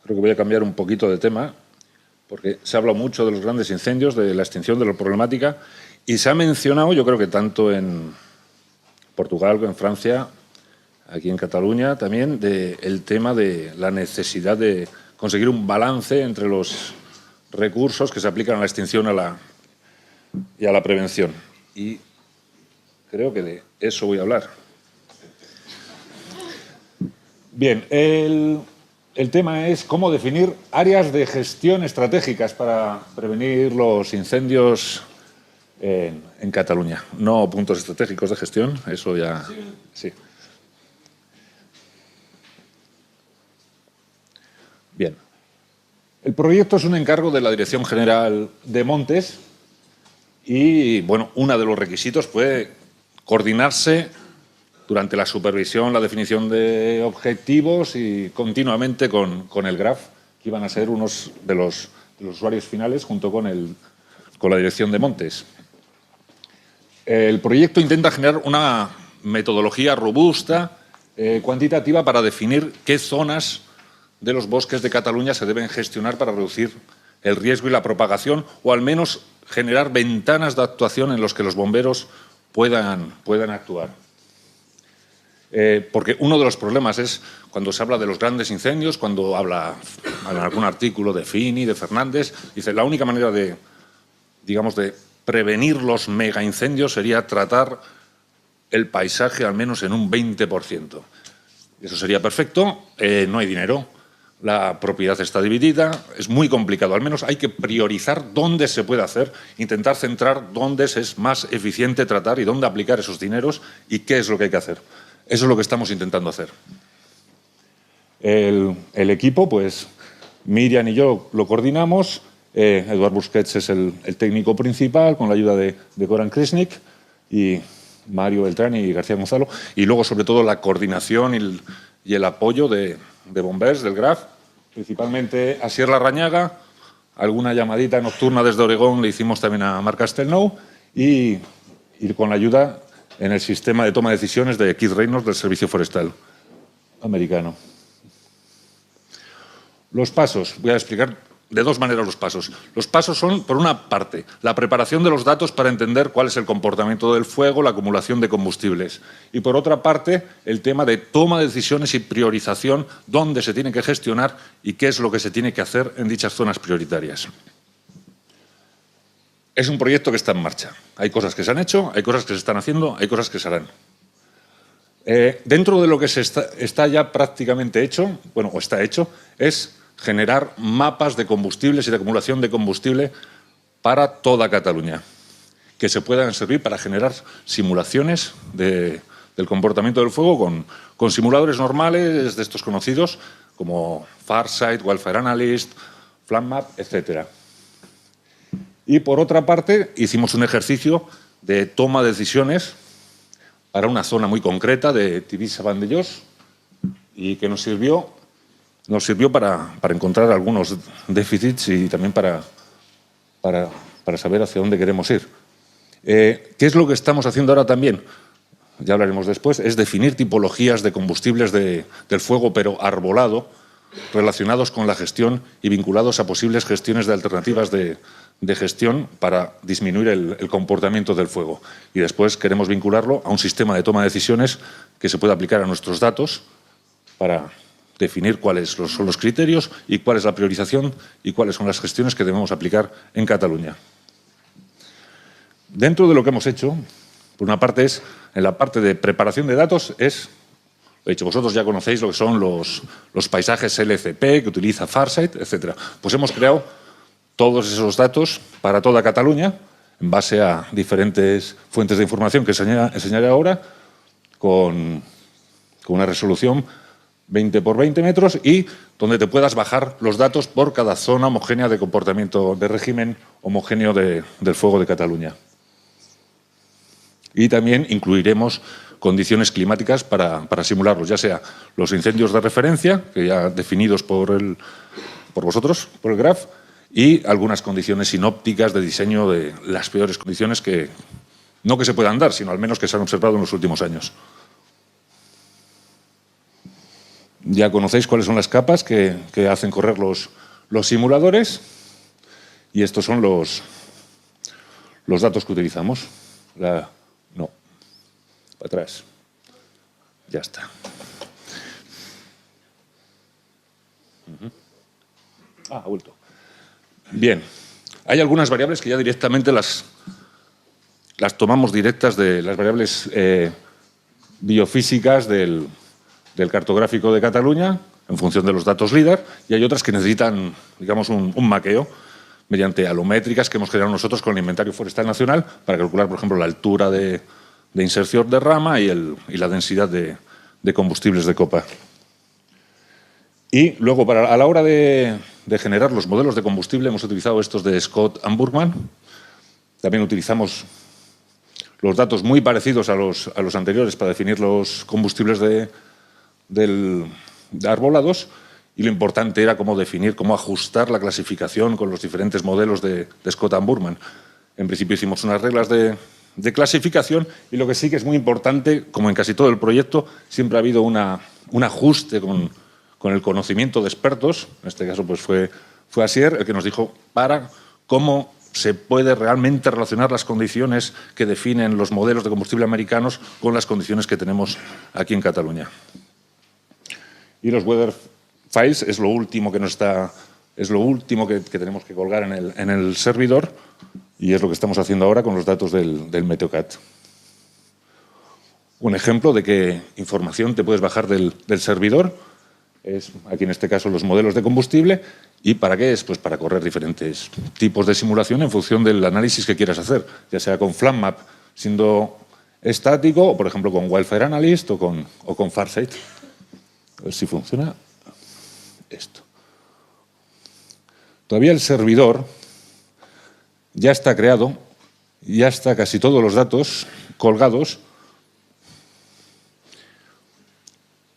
Creo que voy a cambiar un poquito de tema, porque se habla mucho de los grandes incendios, de la extinción de la problemática, y se ha mencionado, yo creo que tanto en Portugal como en Francia, aquí en Cataluña también, el tema de la necesidad de conseguir un balance entre los recursos que se aplican a la extinción y a la prevención. Y creo que de eso voy a hablar. Bien, el tema es cómo definir áreas de gestión estratégicas para prevenir los incendios en Cataluña. No puntos estratégicos de gestión, eso ya... Sí. Bien. El proyecto es un encargo de la Dirección General de Montes y, bueno, uno de los requisitos fue coordinarse durante la supervisión, la definición de objetivos y continuamente con el GRAF, que iban a ser unos de los usuarios finales junto con la Dirección de Montes. El proyecto intenta generar una metodología robusta, cuantitativa, para definir qué zonas de los bosques de Cataluña se deben gestionar para reducir el riesgo y la propagación, o al menos generar ventanas de actuación en las que los bomberos puedan actuar. Porque uno de los problemas es cuando se habla de los grandes incendios, cuando habla en algún artículo de Fini, de Fernández, dice la única manera de prevenir los mega incendios sería tratar el paisaje al menos en un 20%. Eso sería perfecto, no hay dinero, la propiedad está dividida, es muy complicado. Al menos hay que priorizar dónde se puede hacer, intentar centrar dónde es más eficiente tratar y dónde aplicar esos dineros y qué es lo que hay que hacer. Eso es lo que estamos intentando hacer. El equipo, pues Miriam y yo lo coordinamos. Eduard Busquets es el técnico principal, con la ayuda de Goran Krisnik y Mario Beltrán y García Gonzalo. Y luego, sobre todo, la coordinación y el apoyo de Bombers, del GRAF, principalmente a Sierra Rañaga. Alguna llamadita nocturna desde Oregón le hicimos también a Marc Castelnau y con la ayuda en el sistema de toma de decisiones de Keith Reynolds del Servicio Forestal americano. Los pasos. Voy a explicar de dos maneras los pasos. Los pasos son, por una parte, la preparación de los datos para entender cuál es el comportamiento del fuego, la acumulación de combustibles. Y, por otra parte, el tema de toma de decisiones y priorización, dónde se tiene que gestionar y qué es lo que se tiene que hacer en dichas zonas prioritarias. Es un proyecto que está en marcha. Hay cosas que se han hecho, hay cosas que se están haciendo, hay cosas que se harán. Dentro de lo que está ya prácticamente hecho, bueno, o está hecho, es generar mapas de combustibles y de acumulación de combustible para toda Cataluña, que se puedan servir para generar simulaciones del comportamiento del fuego con simuladores normales de estos conocidos, como Farsight, Wildfire Analyst, FlameMap, etcétera. Y, por otra parte, hicimos un ejercicio de toma de decisiones para una zona muy concreta de Tivissa-Vandellós y que nos sirvió para encontrar algunos déficits y también para saber hacia dónde queremos ir. ¿Qué es lo que estamos haciendo ahora también? Ya hablaremos después. Es definir tipologías de combustibles del fuego, pero arbolado, relacionados con la gestión y vinculados a posibles gestiones de alternativas de gestión para disminuir el comportamiento del fuego. Y después queremos vincularlo a un sistema de toma de decisiones que se pueda aplicar a nuestros datos para definir cuáles son los criterios y cuál es la priorización y cuáles son las gestiones que debemos aplicar en Cataluña. Dentro de lo que hemos hecho, por una parte en la parte de preparación de datos, lo he dicho, vosotros ya conocéis lo que son los paisajes LCP que utiliza Farsight, etc. Pues hemos creado todos esos datos para toda Cataluña en base a diferentes fuentes de información que enseñaré ahora, con una resolución 20 por 20 metros y donde te puedas bajar los datos por cada zona homogénea de comportamiento de régimen homogéneo del fuego de Cataluña. Y también incluiremos condiciones climáticas para simularlos, ya sea los incendios de referencia, que ya definidos por vosotros, por el GRAF, y algunas condiciones sinópticas de diseño de las peores condiciones que no que se puedan dar, sino al menos que se han observado en los últimos años. Ya conocéis cuáles son las capas que hacen correr los simuladores y estos son los datos que utilizamos. No, para atrás. Ya está. Ha vuelto. Bien. Hay algunas variables que ya directamente las tomamos directas de las variables biofísicas del cartográfico de Cataluña en función de los datos LIDAR, y hay otras que necesitan, digamos, un maqueo mediante alométricas que hemos generado nosotros con el Inventario Forestal Nacional para calcular, por ejemplo, la altura de inserción de rama y la densidad de combustibles de copa. Y luego, a la hora de generar los modelos de combustible, hemos utilizado estos de Scott and Burman. También utilizamos los datos muy parecidos a los anteriores para definir los combustibles de arbolados, y lo importante era cómo definir, cómo ajustar la clasificación con los diferentes modelos de Scott and Burman. En principio hicimos unas reglas de clasificación, y lo que sí que es muy importante, como en casi todo el proyecto, siempre ha habido un ajuste con el conocimiento de expertos. En este caso pues fue Asier el que nos dijo para cómo se puede realmente relacionar las condiciones que definen los modelos de combustible americanos con las condiciones que tenemos aquí en Cataluña. Y los weather files es lo último que que tenemos que colgar en el servidor, y es lo que estamos haciendo ahora con los datos del Meteocat. Un ejemplo de qué información te puedes bajar del servidor es, aquí en este caso, los modelos de combustible. ¿Y para qué es? Pues para correr diferentes tipos de simulación en función del análisis que quieras hacer, ya sea con FlatMap siendo estático, o por ejemplo con Wildfire Analyst o con Farsight. A ver si funciona esto. Todavía el servidor ya está creado, ya está casi todos los datos colgados,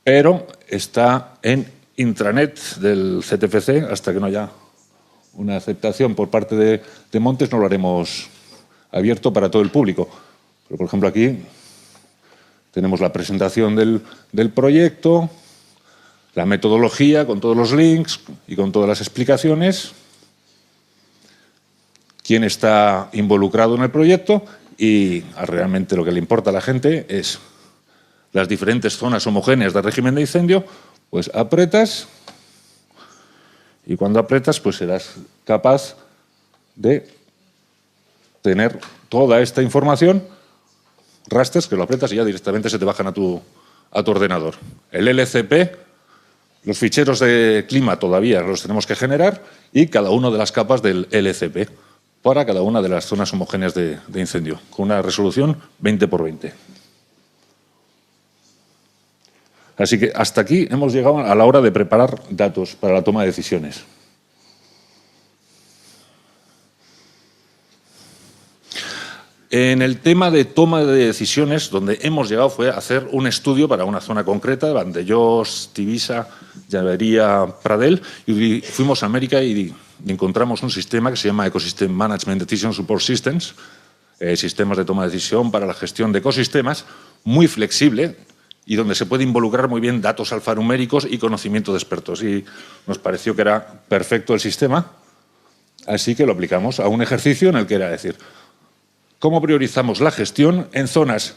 pero está en intranet del CTFC. Hasta que no haya una aceptación por parte de Montes, no lo haremos abierto para todo el público. Pero, por ejemplo, aquí tenemos la presentación del proyecto, la metodología con todos los links y con todas las explicaciones, quién está involucrado en el proyecto, y realmente lo que le importa a la gente es las diferentes zonas homogéneas del régimen de incendio. Pues apretas, y cuando apretas pues serás capaz de tener toda esta información, rasters que lo apretas y ya directamente se te bajan a tu ordenador. El LCP, los ficheros de clima todavía los tenemos que generar, y cada una de las capas del LCP para cada una de las zonas homogéneas de incendio, con una resolución 20×20. Así que hasta aquí hemos llegado a la hora de preparar datos para la toma de decisiones. En el tema de toma de decisiones, donde hemos llegado fue a hacer un estudio para una zona concreta, Vandellós, Tivisa, Llavería, Pradell, y fuimos a América y encontramos un sistema que se llama Ecosystem Management Decision Support Systems, sistemas de toma de decisión para la gestión de ecosistemas, muy flexible, y donde se puede involucrar muy bien datos alfanuméricos y conocimiento de expertos. Y nos pareció que era perfecto el sistema, así que lo aplicamos a un ejercicio en el que era decir, ¿cómo priorizamos la gestión en zonas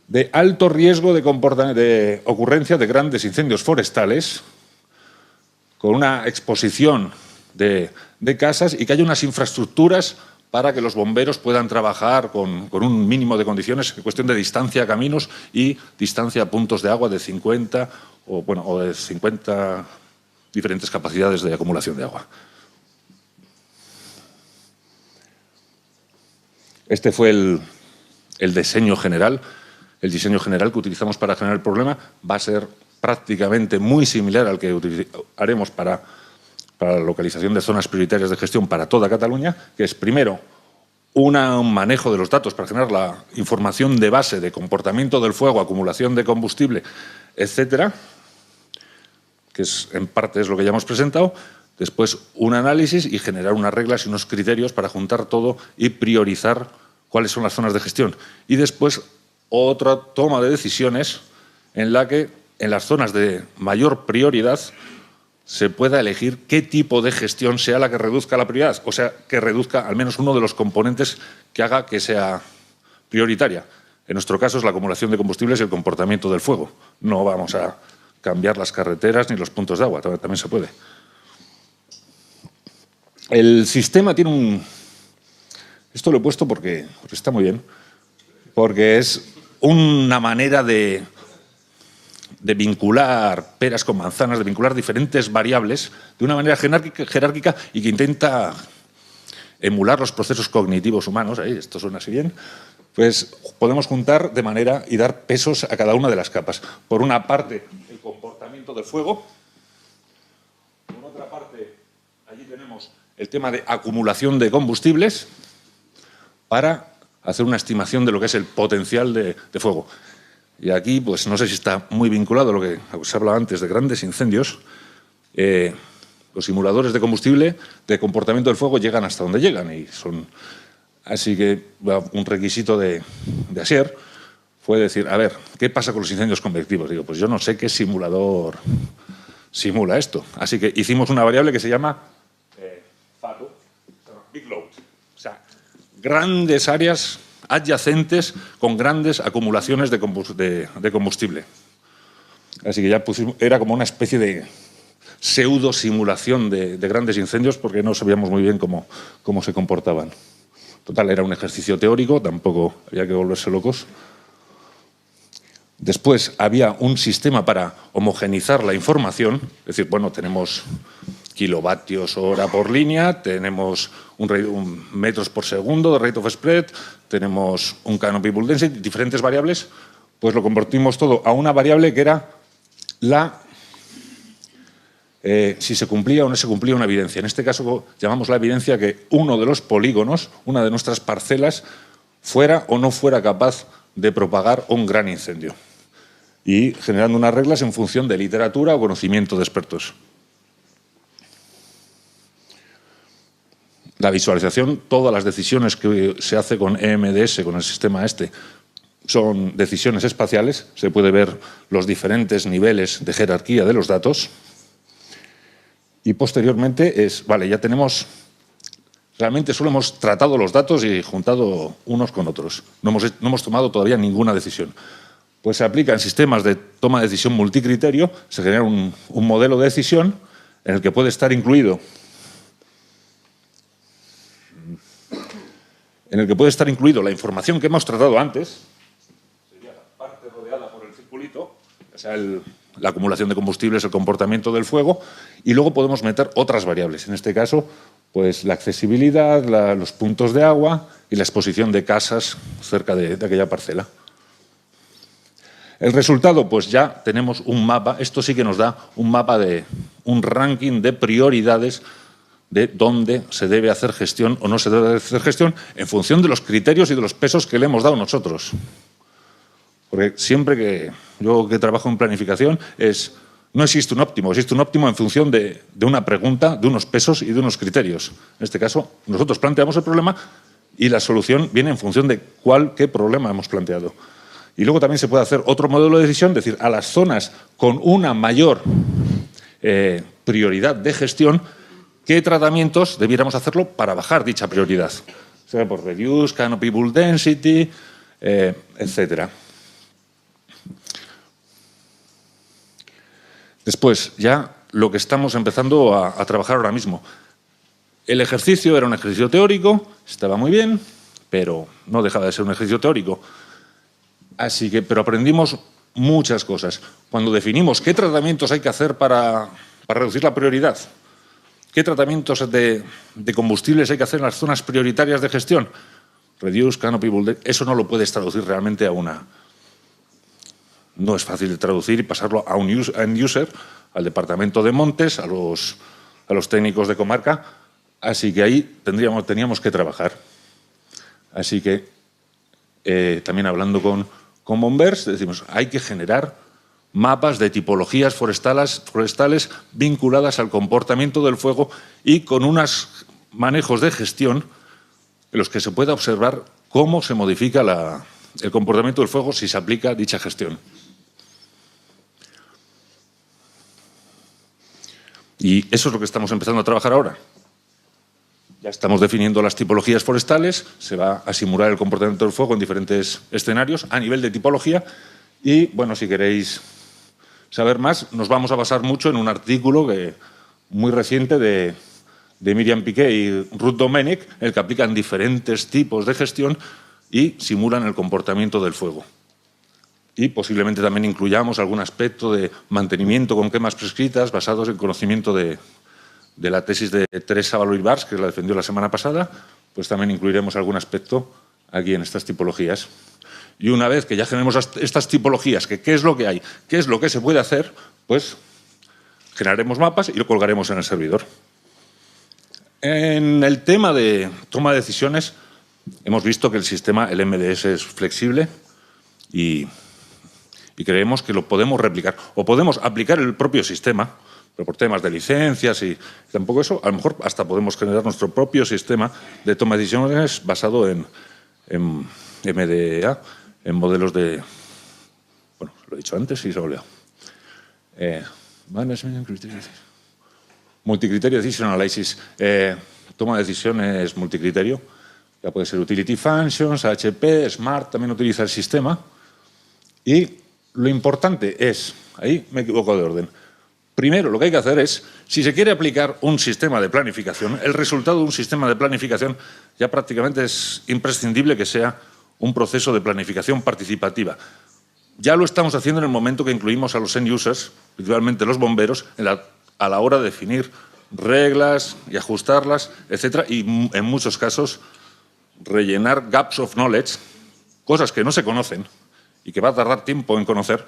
de alto riesgo de ocurrencia de grandes incendios forestales, con una exposición de casas, y que haya unas infraestructuras para que los bomberos puedan trabajar con un mínimo de condiciones, en cuestión de distancia a caminos y distancia a puntos de agua de 50 o de 50 diferentes capacidades de acumulación de agua? Este fue el diseño general. El diseño general que utilizamos para generar el problema va a ser prácticamente muy similar al que haremos para la localización de zonas prioritarias de gestión para toda Cataluña, que es primero un manejo de los datos para generar la información de base de comportamiento del fuego, acumulación de combustible, etcétera, que en parte es lo que ya hemos presentado. Después un análisis y generar unas reglas y unos criterios para juntar todo y priorizar cuáles son las zonas de gestión. Y después otra toma de decisiones en la que en las zonas de mayor prioridad se pueda elegir qué tipo de gestión sea la que reduzca la prioridad, o sea, que reduzca al menos uno de los componentes que haga que sea prioritaria. En nuestro caso es la acumulación de combustibles y el comportamiento del fuego. No vamos a cambiar las carreteras ni los puntos de agua, también se puede. El sistema tiene un... Esto lo he puesto porque está muy bien, porque es una manera de vincular peras con manzanas, de vincular diferentes variables de una manera jerárquica y que intenta emular los procesos cognitivos humanos. Esto suena así bien. Pues podemos juntar de manera y dar pesos a cada una de las capas. Por una parte, el comportamiento del fuego. Por otra parte, allí tenemos el tema de acumulación de combustibles para hacer una estimación de lo que es el potencial de fuego. Y aquí, pues no sé si está muy vinculado a lo que se hablaba antes de grandes incendios. Los simuladores de combustible, de comportamiento del fuego, llegan hasta donde llegan. Y son... Así que un requisito de Asier fue decir, a ver, ¿qué pasa con los incendios convectivos? Digo, pues yo no sé qué simulador simula esto. Así que hicimos una variable que se llama FALO, Big Load. O sea, grandes áreas adyacentes con grandes acumulaciones de combustible. Así que ya pusimos, era como una especie de pseudo simulación de grandes incendios porque no sabíamos muy bien cómo se comportaban. Total, era un ejercicio teórico, tampoco había que volverse locos. Después había un sistema para homogeneizar la información, es decir, bueno, tenemos kilovatios hora por línea, tenemos un metros por segundo de rate of spread, tenemos un canopy bull density, diferentes variables, pues lo convertimos todo a una variable que era si se cumplía o no se cumplía una evidencia. En este caso llamamos la evidencia que uno de los polígonos, una de nuestras parcelas, fuera o no fuera capaz de propagar un gran incendio. Y generando unas reglas en función de literatura o conocimiento de expertos. La visualización, todas las decisiones que se hace con EMDS, con el sistema son decisiones espaciales. Se puede ver los diferentes niveles de jerarquía de los datos. Y posteriormente ya tenemos, realmente solo hemos tratado los datos y juntado unos con otros. No hemos tomado todavía ninguna decisión. Pues se aplica en sistemas de toma de decisión multicriterio, se genera un modelo de decisión en el que puede estar incluido la información que hemos tratado antes, sería la parte rodeada por el circulito, o sea, la acumulación de combustibles, el comportamiento del fuego, y luego podemos meter otras variables. En este caso, pues la accesibilidad, los puntos de agua y la exposición de casas cerca de aquella parcela. El resultado, pues ya tenemos un mapa, esto sí que nos da un mapa un ranking de prioridades de dónde se debe hacer gestión o no se debe hacer gestión en función de los criterios y de los pesos que le hemos dado nosotros. Porque siempre que yo trabajo en planificación no existe un óptimo, existe un óptimo en función de una pregunta, de unos pesos y de unos criterios. En este caso, nosotros planteamos el problema y la solución viene en función de qué problema hemos planteado. Y luego también se puede hacer otro modelo de decisión, es decir, a las zonas con una mayor prioridad de gestión, ¿qué tratamientos debiéramos hacerlo para bajar dicha prioridad? O sea, por reduce, canopy bull density, etcétera. Después, ya lo que estamos empezando a trabajar ahora mismo. El ejercicio era un ejercicio teórico, estaba muy bien, pero no dejaba de ser un ejercicio teórico. Pero aprendimos muchas cosas. Cuando definimos qué tratamientos hay que hacer para reducir la prioridad, qué tratamientos de combustibles hay que hacer en las zonas prioritarias de gestión, reduce, canopy bull density, eso no lo puedes traducir realmente a una... No es fácil de traducir y pasarlo a un end user, al departamento de montes, a los técnicos de comarca. Así que ahí teníamos que trabajar. Así que también hablando con Bombers, decimos, hay que generar mapas de tipologías forestales vinculadas al comportamiento del fuego y con unos manejos de gestión en los que se pueda observar cómo se modifica el comportamiento del fuego si se aplica dicha gestión. Y eso es lo que estamos empezando a trabajar ahora. Ya estamos definiendo las tipologías forestales, se va a simular el comportamiento del fuego en diferentes escenarios a nivel de tipología y, bueno, si queréis saber más, nos vamos a basar mucho en un artículo muy reciente de Miriam Piqué y Ruth Domènech, en el que aplican diferentes tipos de gestión y simulan el comportamiento del fuego. Y posiblemente también incluyamos algún aspecto de mantenimiento con quemas prescritas basados en conocimiento de la tesis de Teresa Valois-Bars, que la defendió la semana pasada, pues también incluiremos algún aspecto aquí en estas tipologías. Y una vez que ya generemos estas tipologías, que qué es lo que hay, qué es lo que se puede hacer, pues generaremos mapas y lo colgaremos en el servidor. En el tema de toma de decisiones, hemos visto que el sistema, el MDS, es flexible y creemos que lo podemos replicar. O podemos aplicar el propio sistema, pero por temas de licencias y tampoco eso, a lo mejor hasta podemos generar nuestro propio sistema de toma de decisiones basado en MDA, en modelos de... Bueno, lo he dicho antes y se lo leo. Multicriterio Decision Analysis. Toma de decisiones multicriterio. Ya puede ser Utility Functions, HP, Smart, también utiliza el sistema. Y lo importante es, ahí me equivoco de orden, primero lo que hay que hacer es, si se quiere aplicar un sistema de planificación, el resultado de un sistema de planificación ya prácticamente es imprescindible que sea un proceso de planificación participativa. Ya lo estamos haciendo en el momento que incluimos a los end users, principalmente los bomberos, a la hora de definir reglas y ajustarlas, etcétera, y en muchos casos rellenar gaps of knowledge, cosas que no se conocen y que va a tardar tiempo en conocer,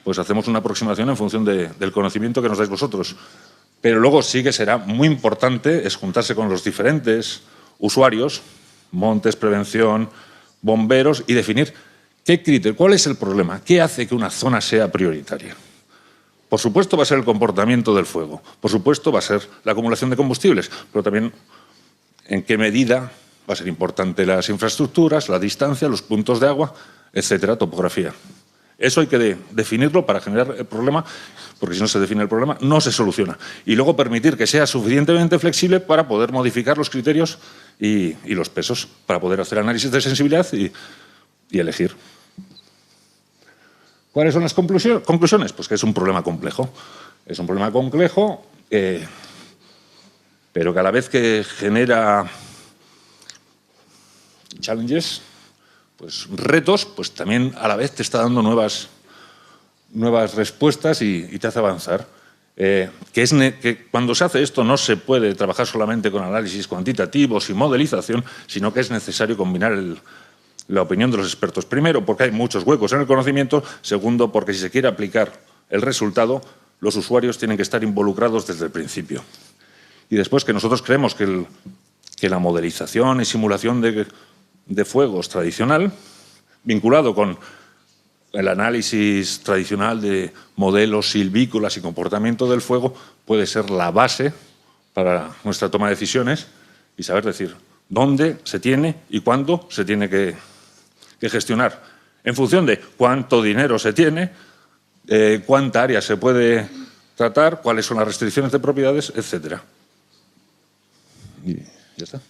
pues hacemos una aproximación en función del conocimiento que nos dais vosotros. Pero luego sí que será muy importante es juntarse con los diferentes usuarios, montes, prevención, bomberos, y definir qué criterio, cuál es el problema, qué hace que una zona sea prioritaria. Por supuesto va a ser el comportamiento del fuego, por supuesto va a ser la acumulación de combustibles, pero también en qué medida va a ser importante las infraestructuras, la distancia, los puntos de agua, etcétera, topografía. Eso hay que definirlo para generar el problema, porque si no se define el problema, no se soluciona. Y luego permitir que sea suficientemente flexible para poder modificar los criterios y los pesos, para poder hacer análisis de sensibilidad y elegir. ¿Cuáles son las conclusiones? Pues que es un problema complejo. Es un problema complejo, pero que a la vez que genera challenges, pues retos, pues también a la vez te está dando nuevas respuestas y te hace avanzar. Que cuando se hace esto no se puede trabajar solamente con análisis cuantitativos y modelización, sino que es necesario combinar la opinión de los expertos. Primero, porque hay muchos huecos en el conocimiento. Segundo, porque si se quiere aplicar el resultado, los usuarios tienen que estar involucrados desde el principio. Y después, que nosotros creemos que la modelización y simulación de fuegos tradicional, vinculado con el análisis tradicional de modelos silvícolas y comportamiento del fuego, puede ser la base para nuestra toma de decisiones y saber decir dónde se tiene y cuándo se tiene que gestionar, en función de cuánto dinero se tiene, cuánta área se puede tratar, cuáles son las restricciones de propiedades, etcétera. Y ya está.